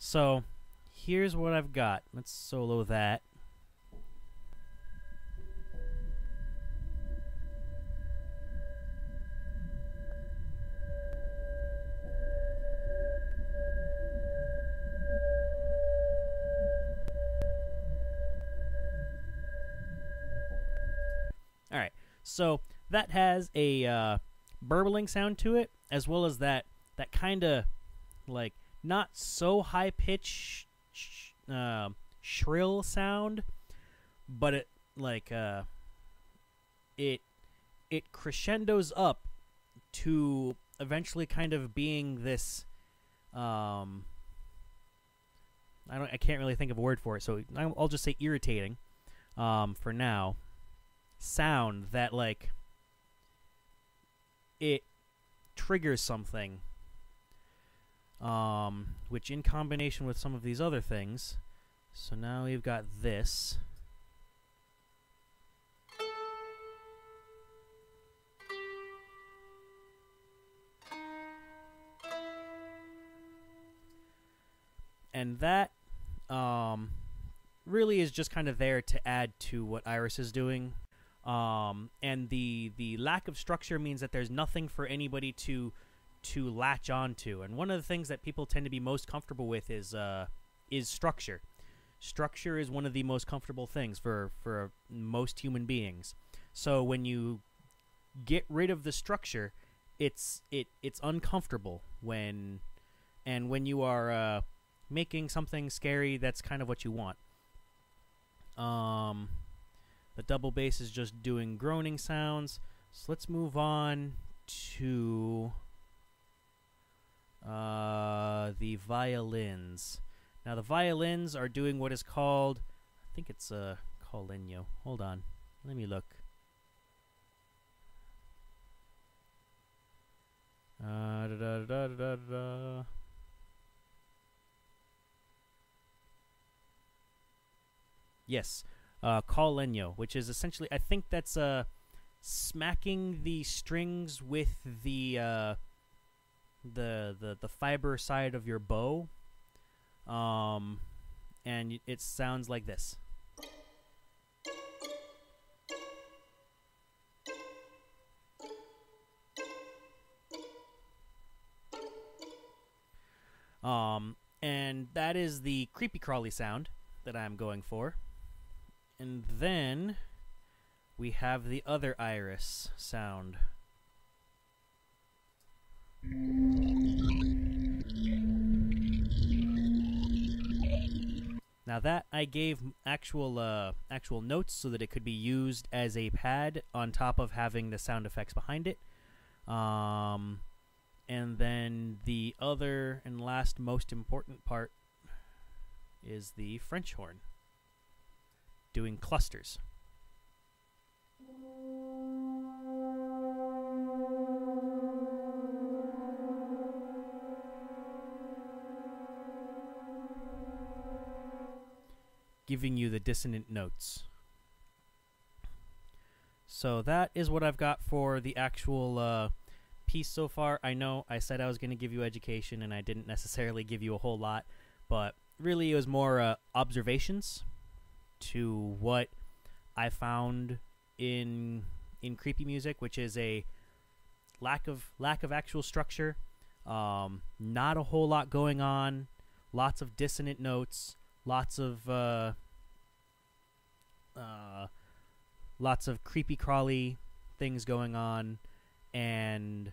So here's what I've got. Let's solo that. All right, so that has a burbling sound to it, as well as that kind of like not so high pitch shrill sound, but it like it crescendos up to eventually kind of being this I can't really think of a word for it, so I'll just say irritating for now sound that like it triggers something, which in combination with some of these other things, so now we've got this. And that really is just kind of there to add to what Iris is doing. And the lack of structure means that there's nothing for anybody to latch onto. And one of the things that people tend to be most comfortable with is structure. Structure is one of the most comfortable things for most human beings. So when you get rid of the structure, it's uncomfortable when you are making something scary. That's kind of what you want. The double bass is just doing groaning sounds. So let's move on to the violins. Now the violins are doing what is called, I think it's called Lenyo. Hold on, let me look. Yes. Call Lenyo, which is essentially, I think that's smacking the strings with the fiber side of your bow, and it sounds like this. And that is the creepy crawly sound that I'm going for. And then we have the other Iris sound. Now that I gave actual notes so that it could be used as a pad on top of having the sound effects behind it. And then the other and last most important part is the French horn, doing clusters. Giving you the dissonant notes. So that is what I've got for the actual piece so far. I know I said I was going to give you education and I didn't necessarily give you a whole lot, but really it was more observations to what I found in creepy music, which is a lack of actual structure, not a whole lot going on, lots of dissonant notes, lots of creepy crawly things going on, and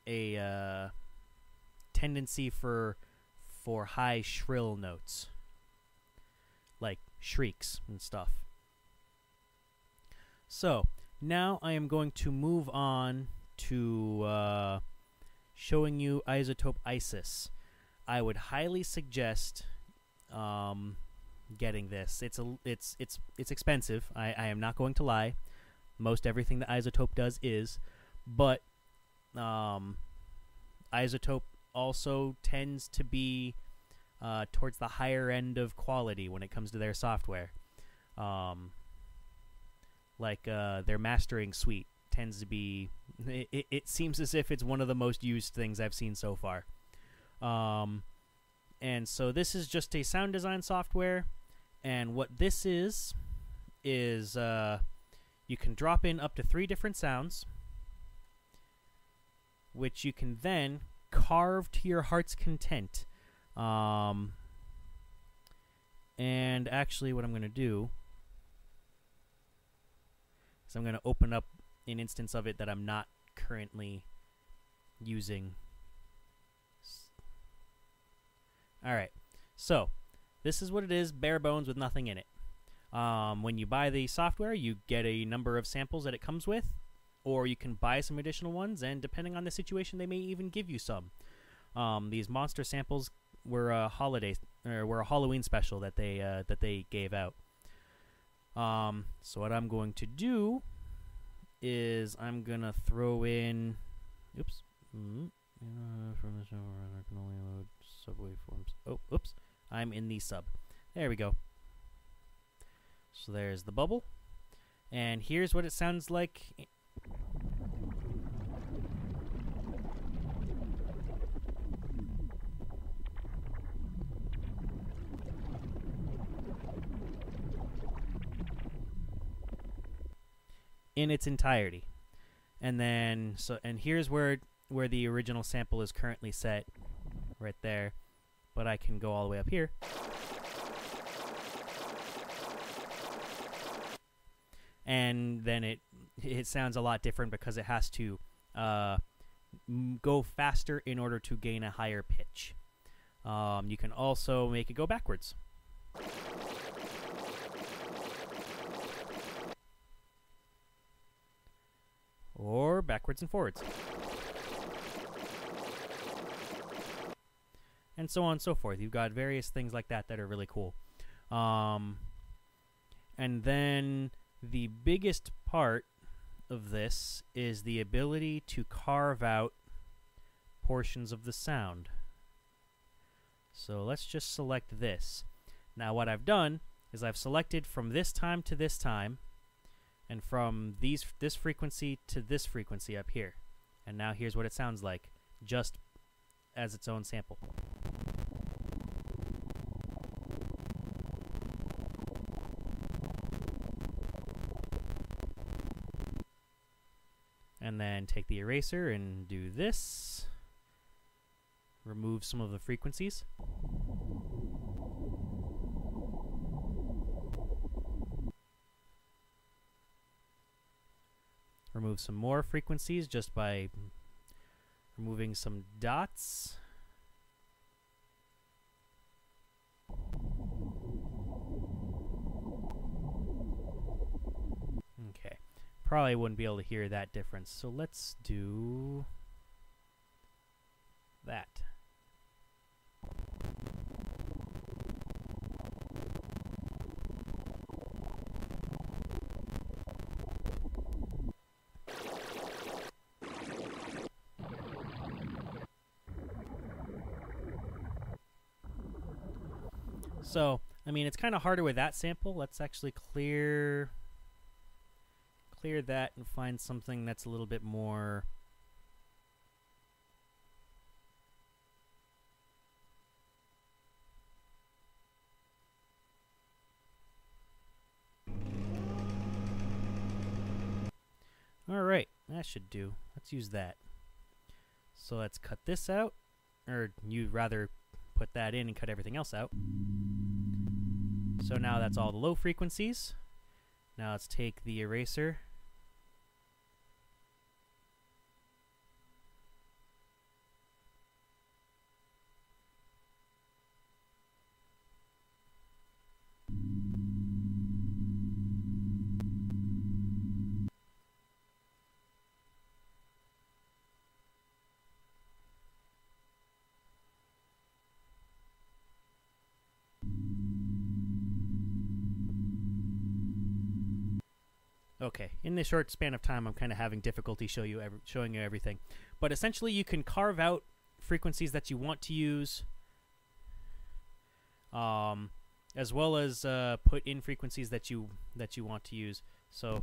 a tendency for high shrill notes, like shrieks and stuff. So now I am going to move on to showing you iZotope Isis. I would highly suggest getting this. It's expensive. I am not going to lie. Most everything that iZotope does is, but iZotope also tends to be towards the higher end of quality when it comes to their software. Their mastering suite tends to be, it seems as if it's one of the most used things I've seen so far. And so this is just a sound design software, and what this is you can drop in up to 3 different sounds, which you can then carve to your heart's content. And actually what I'm going to do is I'm going to open up an instance of it that I'm not currently using. Alright, so this is what it is, bare bones with nothing in it. When you buy the software, you get a number of samples that it comes with, or you can buy some additional ones, and depending on the situation, they may even give you some. These monster samples were a Halloween special that they gave out. So what I'm going to do is I'm gonna throw in, oops, from the show I can only load subway forms. Oh, oops, I'm in the sub. There we go. So there's the bubble, and here's what it sounds like. In its entirety. And then and here's where the original sample is currently set, right there, but I can go all the way up here. And then it sounds a lot different because it has to go faster in order to gain a higher pitch. You can also make it go backwards. Or backwards and forwards. And so on and so forth. You've got various things like that that are really cool. And then the biggest part of this is the ability to carve out portions of the sound. So let's just select this. Now what I've done is I've selected from this time to this time, and from this frequency to this frequency up here. And now here's what it sounds like, just as its own sample. And then take the eraser and do this. Remove some of the frequencies. Remove some more frequencies just by removing some dots. Okay. Probably wouldn't be able to hear that difference, so let's do that. So, I mean, it's kind of harder with that sample. Let's actually clear that and find something that's a little bit more... Alright, that should do. Let's use that. So let's cut this out, or you'd rather put that in and cut everything else out. So now that's all the low frequencies. Now let's take the eraser. Okay, in this short span of time, I'm kind of having difficulty showing you everything. But essentially, you can carve out frequencies that you want to use, as well as put in frequencies that you want to use. So,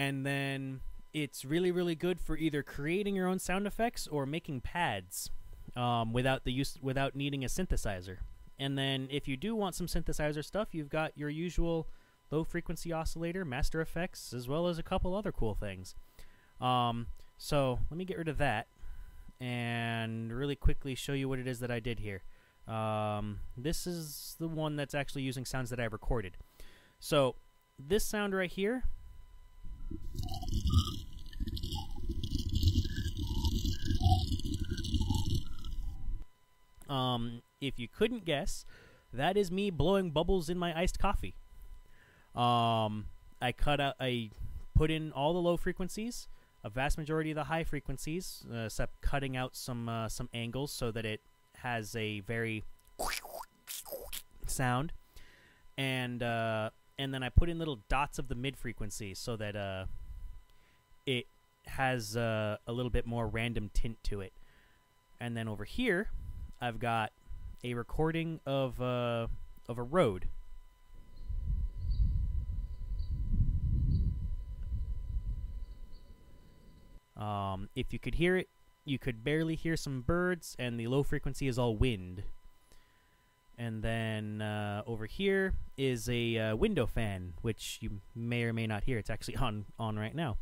And then it's really, really good for either creating your own sound effects or making pads without needing a synthesizer. And then if you do want some synthesizer stuff, you've got your usual low frequency oscillator, master effects, as well as a couple other cool things. So let me get rid of that and really quickly show you what it is that I did here. This is the one that's actually using sounds that I've recorded. So this sound right here, if you couldn't guess, that is me blowing bubbles in my iced coffee. I put in all the low frequencies, a vast majority of the high frequencies, except cutting out some angles so that it has a very sound, and then I put in little dots of the mid frequency so that it has a little bit more random tint to it. And then over here, I've got a recording of a road. If you could hear it, you could barely hear some birds, and the low frequency is all wind. And then over here is a window fan, which you may or may not hear. It's actually on right now.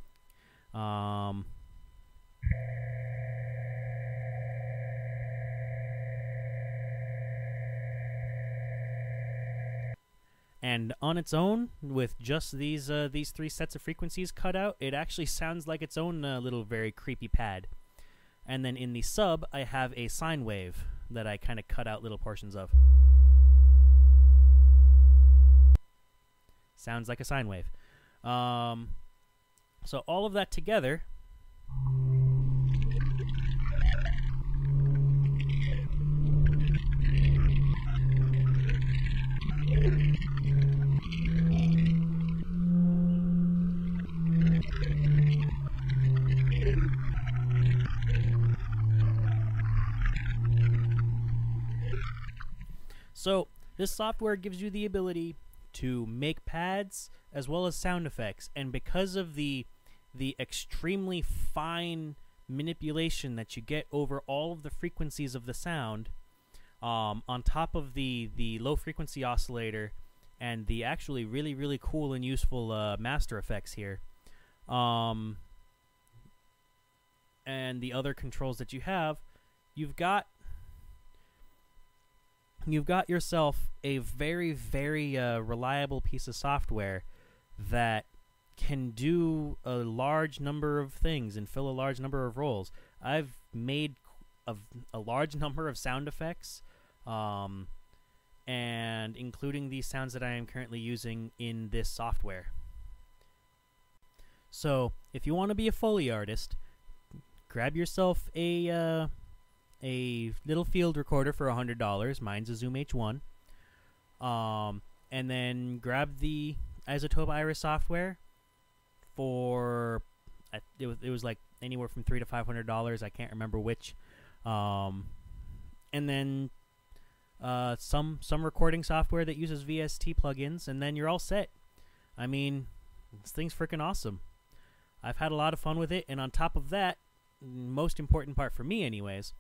And on its own, with just these three sets of frequencies cut out, it actually sounds like its own little very creepy pad. And then in the sub, I have a sine wave that I kind of cut out little portions of. Sounds like a sine wave. So all of that together So this software gives you the ability to make pads as well as sound effects, and because of the extremely fine manipulation that you get over all of the frequencies of the sound, on top of the low frequency oscillator and the actually really, really cool and useful master effects here, and the other controls that you have, you've got yourself a very, very reliable piece of software that can do a large number of things and fill a large number of roles. I've made a large number of sound effects, and including these sounds that I am currently using in this software. So if you want to be a Foley artist, grab yourself a little field recorder for $100. Mine's a Zoom H1. And then grab the iZotope Iris software for it was like anywhere from $300 to $500. I can't remember which. And then some recording software that uses VST plugins, and then you're all set. I mean, this thing's freaking awesome. I've had a lot of fun with it, and on top of that, most important part for me anyways,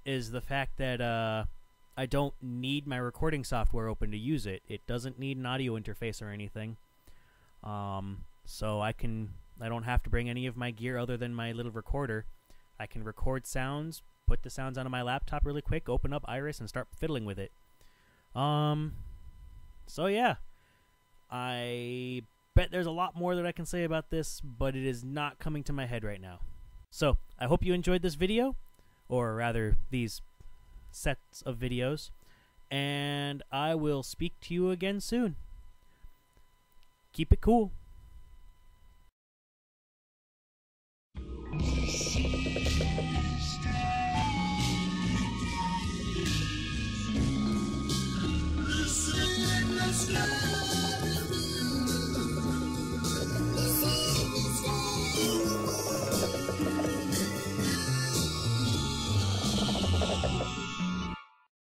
is the fact that I don't need my recording software open to use it. It doesn't need an audio interface or anything. So I don't have to bring any of my gear other than my little recorder. I can record sounds, put the sounds onto my laptop really quick, open up Iris, and start fiddling with it. So yeah, I bet there's a lot more that I can say about this, but it is not coming to my head right now. So I hope you enjoyed this video, or rather these sets of videos, and I will speak to you again soon. Keep it cool. Let's go.